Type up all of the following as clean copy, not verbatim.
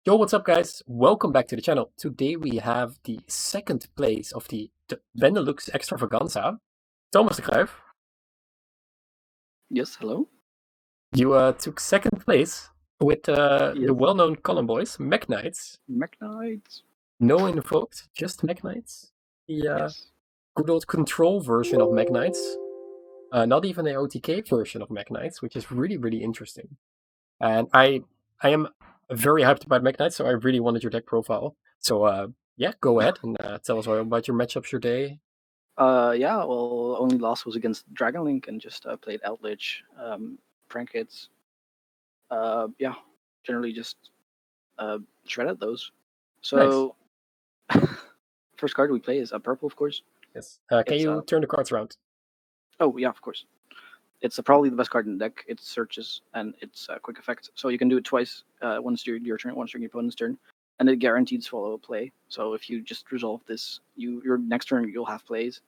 Yo, what's up, guys? Welcome back to the channel. Today we have the second place of the Benelux Extravaganza. Thomas de Kruijf, Yes, hello. you took second place with the Yes. well-known COLUMNBOYS, Mekk-Knights. Mekk-Knights. No invoked, just Mekk-Knights. The Yes. good old control version of Mekk-Knights. Not even the OTK version of Mekk-Knights, which is really interesting. And I am very hyped about Mekk-Knights, so I really wanted your deck profile. So yeah, go ahead and tell us all about your matchups, your day. Yeah, well, only loss was against Dragonlink and just played Outlich, Prank Hits. Yeah, generally just shredded those. So, first card we play is a purple, of course. Yes. Can you turn the cards around? Oh, yeah, of course. It's probably the best card in the deck. It searches and it's a quick effect. So you can do it twice, once during your turn, once during your opponent's turn. And it guarantees follow play. So if you just resolve this, your next turn you'll have plays.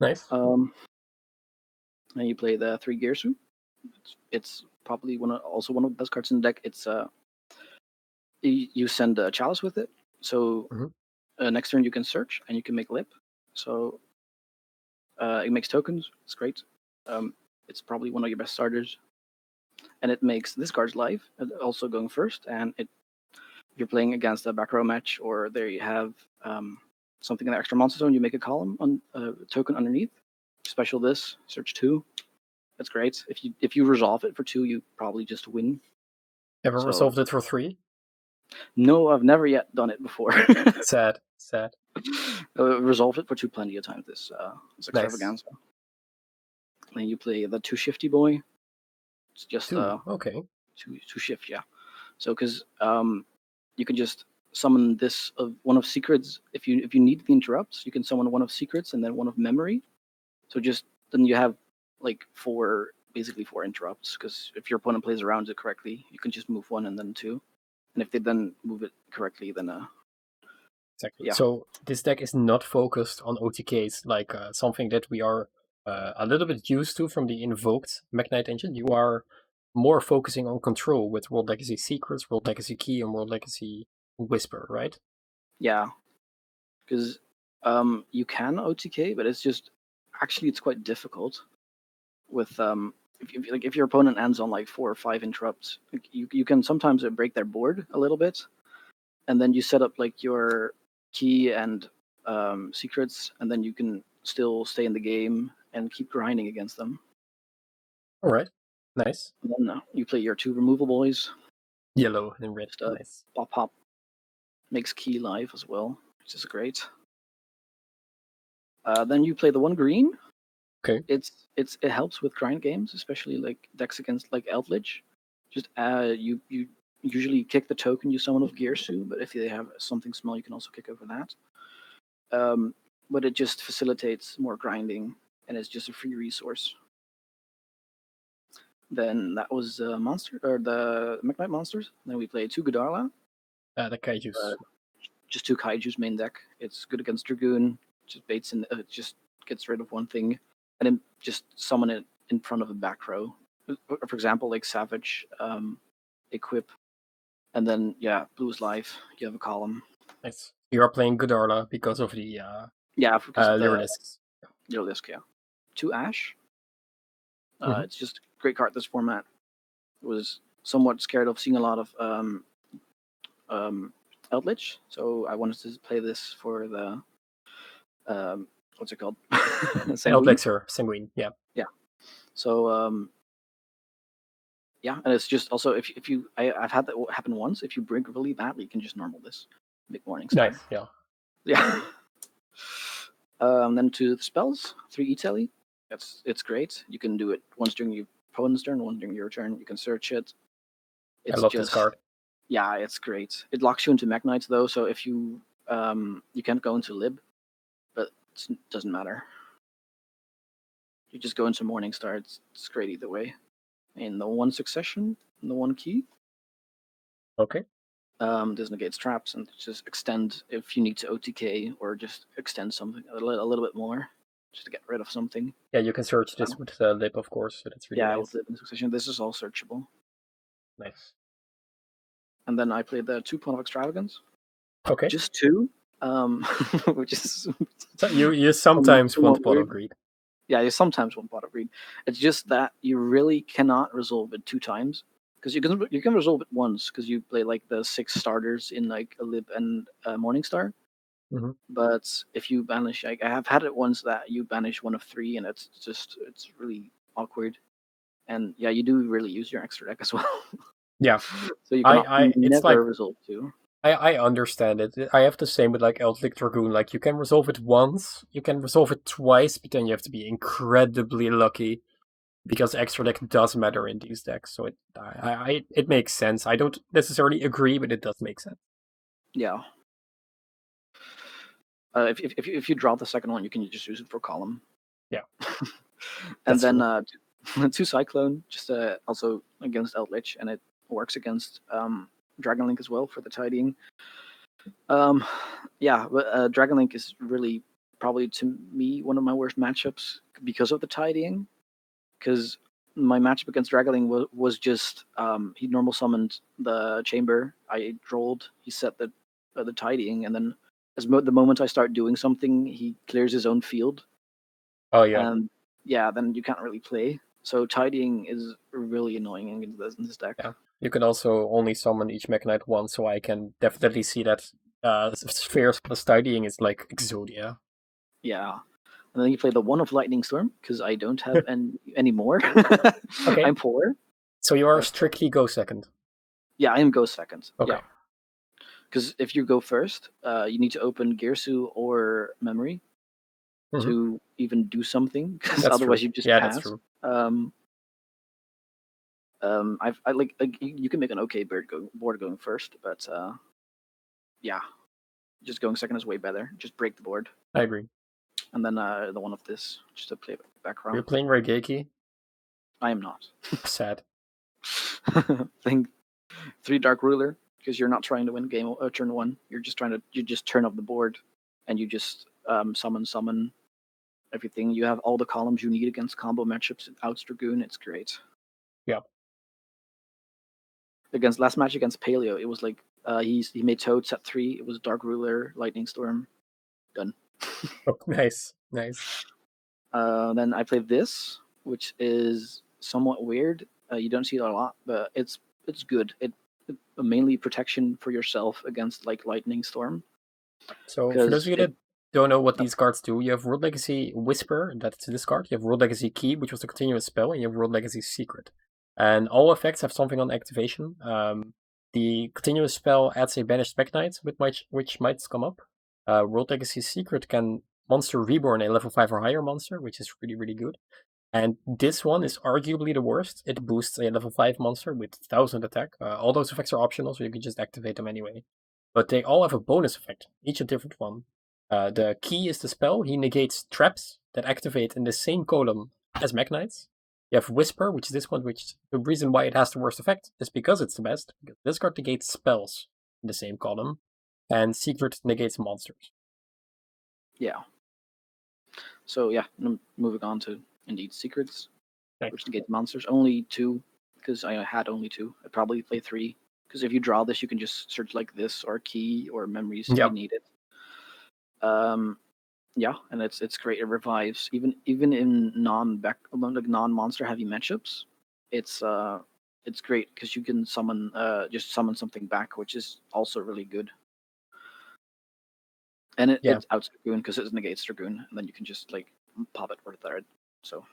Nice. And you play the 3 Gearsu. It's probably also one of the best cards in the deck. It's you send a chalice with it. So next turn you can search and you can make lip. So it makes tokens. It's great. It's probably one of your best starters, and it makes this card's live also going first. And if you're playing against a back row match, or there you have something in the extra monster zone, you make a column on a token underneath. Special this search 2. That's great. If you resolve it for 2, you probably just win. Ever resolved it for 3? No, I've never yet done it before. Sad. Resolve it for 2 plenty of times. This Extravaganza. Nice. Then you play the 2 Shifty Boy. It's just 2. Okay. 2 shift, yeah. So because you can just summon this one of secrets. If you need the interrupts, you can summon one of secrets and then one of memory. So then you have like basically 4 interrupts, because if your opponent plays around it correctly, you can just move 1 and then 2. And if they then move it correctly, then exactly. Yeah. So this deck is not focused on OTKs, like something that we are a little bit used to from the invoked Mekk-Knight engine. You are more focusing on control with World Legacy Secrets, World Legacy Key, and World Legacy Whisper, right? Yeah, because you can OTK, but it's quite difficult. With if your opponent ends on like 4 or 5 interrupts, you can sometimes break their board a little bit, and then you set up like your key and secrets, and then you can still stay in the game and keep grinding against them. All right, nice. And then you play your 2 removal boys. Yellow and red. Nice. Pop makes key live as well, which is great. Then you play the 1 green. Okay. It helps with grind games, especially like decks against like Eldritch. Just you usually kick the token you summon with Gearsu, but if they have something small, you can also kick over that. But it just facilitates more grinding, and it's just a free resource. Then that was monster or the Mekk-Knight monsters. Then we played 2 Godarla. The Kaijus. Just 2 Kaiju's main deck. It's good against Dragoon. Just baits in. Just gets rid of one thing, and then just summon it in front of a back row. For example, like Savage, equip, and then blue is life. You have a column. Nice. You are playing Godarla because of the Lyrilisks. Lyrilisks, yeah. 2 Ash. It's just a great card this format. I was somewhat scared of seeing a lot of Eldritch, so I wanted to play this for the what's it called? Elixir, Sanguine, yeah. Yeah. So yeah, and it's just also if you I've had that happen once. If you break really badly, you can just normal this, make Morningstar. Nice, yeah. Yeah. Then to the spells, 3 Italy. It's great. You can do it once during your opponent's turn, once during your turn. You can search it. I love this card. Yeah, it's great. It locks you into Mekk-Knights though, so if you you can't go into Lib, but it doesn't matter. You just go into Morningstar. It's great either way. In the 1 succession, and the 1 key. Okay. This negates traps and just extend if you need to OTK or just extend something a little bit more, just to get rid of something. Yeah, you can search this with Lib, of course. So that's really nice. With Lib in succession. This is all searchable. Nice. and then I played the 2 Pawn of Extravagance. Okay. Just 2, which is so you sometimes want pot of greed. Yeah, you sometimes want pot of greed. It's just that you really cannot resolve it 2 times, because you can resolve it once because you play like the 6 starters in like a Lib and Morningstar. Mm-hmm. But if you banish, like, I have had it once that you banish one of 3, and it's really awkward. And yeah, you do really use your extra deck as well. Yeah. So you cannot it's never like, resolve 2. I understand it. I have the same with like Eldritch Dragoon. Like you can resolve it once, you can resolve it twice, but then you have to be incredibly lucky because extra deck does matter in these decks. So it makes sense. I don't necessarily agree, but it does make sense. Yeah. If you draw the second one, you can just use it for column. Yeah. And then 2 Cyclone, just also against Eldritch, and it works against Dragon Link as well for the tidying. Yeah, but Dragon Link is really probably to me one of my worst matchups because of the tidying. Because my matchup against Dragon Link was just he normal summoned the chamber, I rolled, he set the tidying, and then the moment I start doing something, he clears his own field. Oh yeah. And yeah, then you can't really play. So tidying is really annoying in this deck. Yeah. You can also only summon each Mekk-Knight once, so I can definitely see that Spheres plus tidying is like Exodia. Yeah. And then you play the 1 of Lightning Storm, because I don't have any more. Okay. I'm poor. So you are strictly go second? Yeah, I am go second. Okay. Yeah. Because if you go first, you need to open Gearsu or Memory to even do something, because otherwise you just pass. That's true. I like you can make an okay board going first, but yeah, just going second is way better. Just break the board. I agree. And then the 1 of this, just to play background. You're playing Raigeki? I am not. Sad. Playing 3 Dark Ruler, because you're not trying to win turn 1. You're just turn up the board, and you just summon everything. You have all the columns you need against combo matchups. Outs Dragoon, it's great. Yeah. Against last match against Paleo, it was like he made Toad set 3. It was Dark Ruler, Lightning Storm, done. Oh, nice. Then I played this, which is somewhat weird. You don't see it a lot, but it's good. It mainly protection for yourself against like Lightning Storm. So for those of you that don't know what these cards do, you have World Legacy Whisper, that's this card. You have World Legacy Key, which was the continuous spell, and you have World Legacy Secret. And all effects have something on activation. The continuous spell adds a banished Mekk-Knight, which might come up. World Legacy Secret can monster reborn a level 5 or higher monster, which is really, really good. And this one is arguably the worst. It boosts a level 5 monster with 1000 attack. All those effects are optional, so you can just activate them anyway. But they all have a bonus effect, each a different one. The Key is the spell. He negates traps that activate in the same column as Mekk-Knights. You have Whisper, which is this one, which the reason why it has the worst effect is because it's the best. Because this card negates spells in the same column. And Secret negates monsters. Yeah. So yeah, moving on to indeed Secrets, which negates monsters. Only 2, because I had only 2. I'd probably play 3, because if you draw this, you can just search like this, or Key, or Memories if you need it. Yeah, and it's great. It revives even in non-monster heavy matchups. It's great because you can summon something back, which is also really good. And it's outs Dragoon because it negates Dragoon, and then you can just like pop it where there. So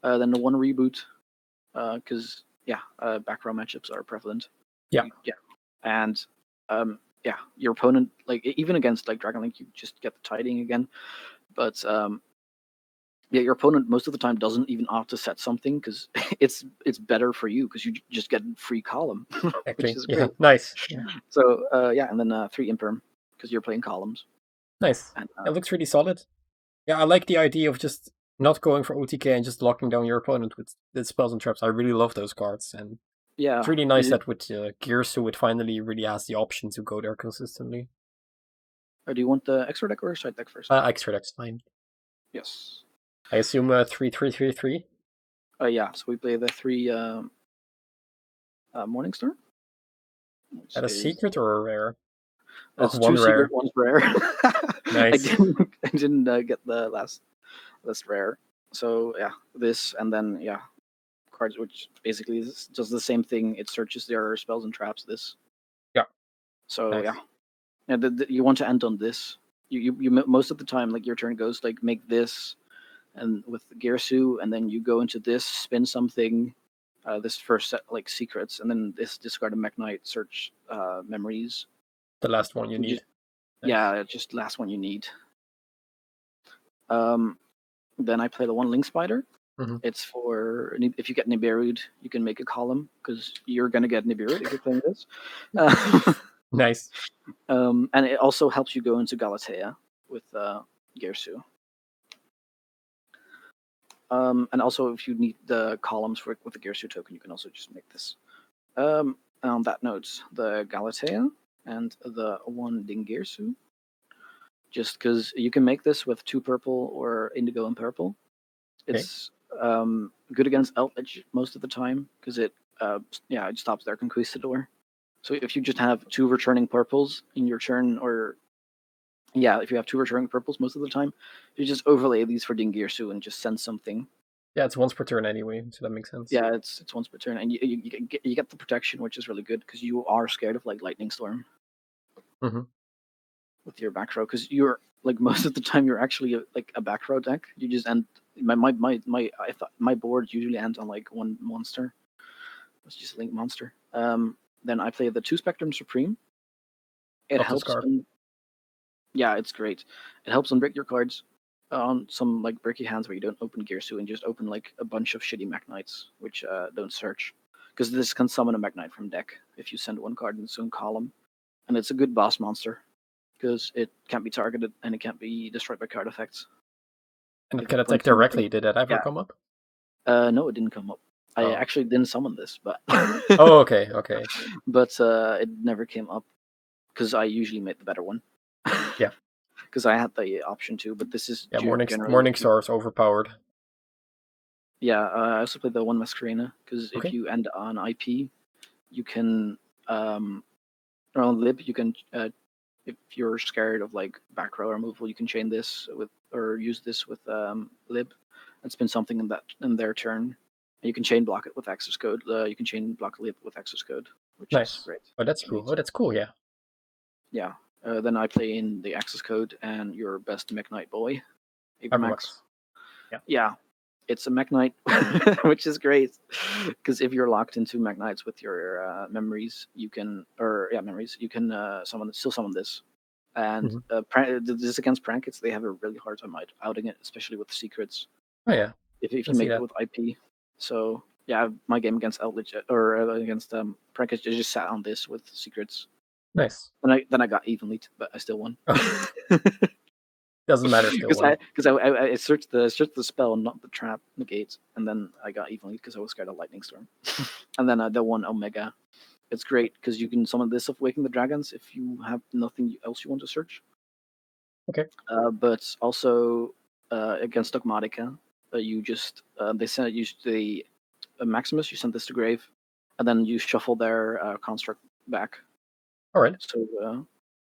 then the 1 reboot, because back row matchups are prevalent. Yeah, and yeah, your opponent, like even against like Dragon Link, you just get the tidying again. But your opponent most of the time doesn't even opt to set something because it's better for you because you just get free column, which is great. Nice. So and then 3 Imperm because you're playing columns. Nice. And, it looks really solid. Yeah, I like the idea of just not going for OTK and just locking down your opponent with the spells and traps. I really love those cards, and it's really nice that with Gearsu it finally really has the option to go there consistently. Do you want the extra deck or side deck first? Extra deck's fine. Yes. I assume 3-3-3-3? Yeah, so we play the 3 Morningstar? which At a is secret or a rare? Oh, it's two one secret, rare. one's rare. Nice. I didn't get the last rare. So yeah, this and then yeah, cards which basically is does the same thing. It searches their spells and traps. This. Yeah. So Nice. yeah, yeah. You want to end on this. You most of the time like your turn goes like make this and with Gersu, and then you go into this, spin something, this first set like secrets, and then this discard a Mekk-Knight, search memories. The last one you And need. Nice. yeah, just last one you need. Then I play the one Link Spider. Mm-hmm. It's for if you get Nibiru'd, you can make a column because you're gonna get Nibiru'd if you're playing this. Nice. And it also helps you go into Galatea with Gersu. And also, if you need the columns with the Gersu token, you can also just make this. On that note, the Galatea and the one Dingirsu. Just because you can make this with 2 purple or indigo and purple. It's good against Eldritch most of the time because it stops their Conquistador. So if you just have 2 returning purples in your turn, or if you have 2 returning purples most of the time, you just overlay these for Dingirsu and just send something. Yeah, it's once per turn anyway, so that makes sense. Yeah, it's once per turn, and you get the protection, which is really good because you are scared of like Lightning Storm with your back row because you're like most of the time you're actually like a back row deck. You just end I thought my board usually ends on like 1 monster. It's just a link monster. Then I play the 2 Spectrum Supreme. It helps. Yeah, it's great. It helps unbreak your cards on some like bricky hands where you don't open Gearsu and just open like a bunch of shitty Mekk-Knights which don't search. Because this can summon a Mekk-Knight from deck if you send 1 card in its own column. And it's a good boss monster because it can't be targeted and it can't be destroyed by card effects. And it can attack directly. Did that ever come up? No, it didn't come up. I actually didn't summon this, but oh, okay. But it never came up because I usually made the better one. Yeah. Because I had the option to, but this is Morningstar is overpowered. Yeah, I also played the one Masquerena because if you end on IP, you can or on lib you can if you're scared of like back row removal, you can chain this with or use this with lib and spin something in their turn. And you can chain block it with access code. You can chain block lib with access code, which is great. Oh, that's cool. Oh, that's cool. Yeah. Yeah. Then I play in the access code and your best Mekk-Knight boy, Abramax. Yeah. It's a Mekk-Knight, which is great because if you're locked into Mekk-Knights with your memories, you can still summon this. And this against Prankets, they have a really hard time outing it, especially with secrets. Oh yeah. If you make it with IP, so yeah, my game against Eldritch or against Prankets just sat on this with secrets. Nice. Then I got evenly, but I still won. Doesn't matter still. Because I searched the spell, not the trap negate, and then I got evenly because I was scared of Lightning Storm. And then the one Omega, it's great because you can summon this of Waking the Dragons if you have nothing else you want to search. Okay. But also against Dogmatica, you just they send you the Maximus. You send this to grave, and then you shuffle their construct back. All right. So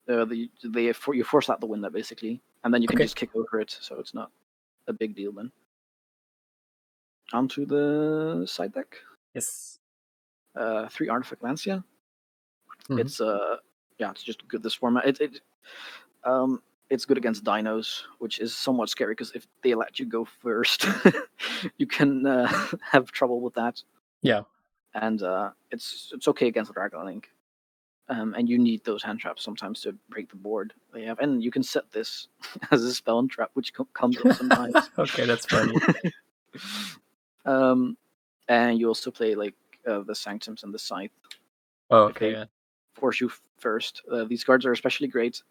you force out the window basically, and then you can just kick over it, so it's not a big deal then. Onto the side deck. Yes. 3 Artifact Lancia. It's it's just good this format. It's good against dinos, which is somewhat scary because if they let you go first, you can have trouble with that. Yeah. And it's okay against Dragon Link. And you need those hand traps sometimes to break the board they have, and you can set this as a spell and trap, which comes up sometimes. Okay, that's funny. And you also play like the Sanctums and the Scythe. Oh, okay. Yeah. Force you first. These cards are especially great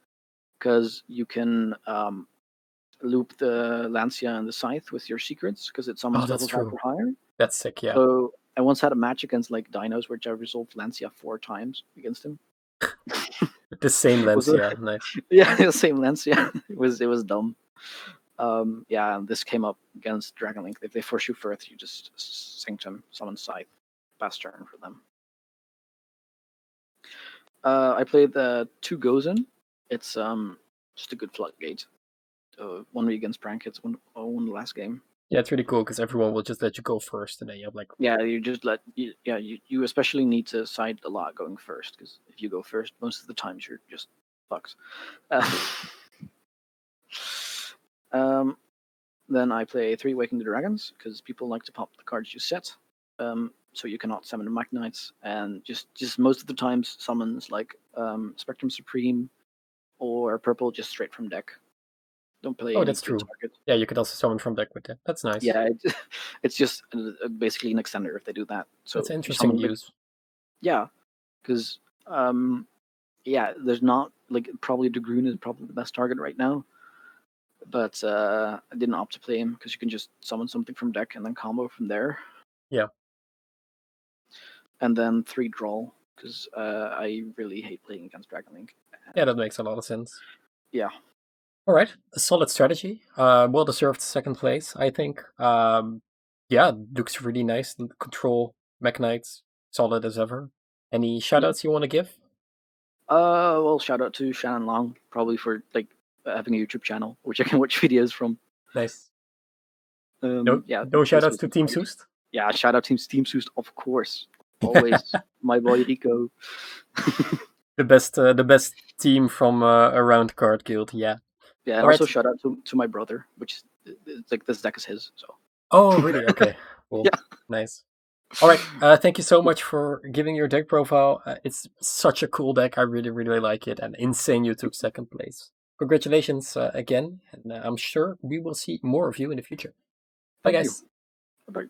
because you can loop the Lancia and the Scythe with your secrets because it summons level 5 or higher. That's sick. Yeah. So I once had a match against like dinos which I resolved Lancia 4 times against him. The same Lancia, nice. Yeah, the same Lancia. It was dumb. Yeah, and this came up against Dragon Link. If they force you first, you just Sanctum, summon Scythe, fast turn for them. I played the 2 Gozen. It's just a good floodgate. 1v against prank hits. Won the last game. Yeah, it's really cool because everyone will just let you go first, and then you have like. Yeah, you just you especially need to side a lot going first, because if you go first, most of the times you're just fucks. Then I play 3 Waking the Dragons, because people like to pop the cards you set. So you cannot summon the Mekk-Knights, and just most of the times summons like Spectrum Supreme or purple just straight from deck. Don't play any that's true. target. Yeah, you could also summon from deck with that. That's nice. Yeah, it's just basically an extender if they do that. So that's interesting use. Yeah, because there's not like probably De Groon is probably the best target right now. But I didn't opt to play him because you can just summon something from deck and then combo from there. Yeah. And then 3 draw, because I really hate playing against Dragon Link. Yeah, that makes a lot of sense. Yeah. All right, a solid strategy. Well deserved second place, I think. Yeah, looks really nice. Control Mekk-Knights, solid as ever. Any shoutouts you want to give? Well, shout out to Shannon Long, probably for like having a YouTube channel which I can watch videos from. Nice. No shoutouts to Team Soest? Yeah, shout out Team Soest, of course. Always my boy Rico. the best team from around Card Guild, yeah. Yeah, and also shout out to my brother, which is like this deck is his. So. Oh, really? Okay. Cool. Yeah. Nice. All right. Thank you so much for giving your deck profile. It's such a cool deck. I really, really like it, and insane you took second place. Congratulations again, and I'm sure we will see more of you in the future. Bye, guys. Bye.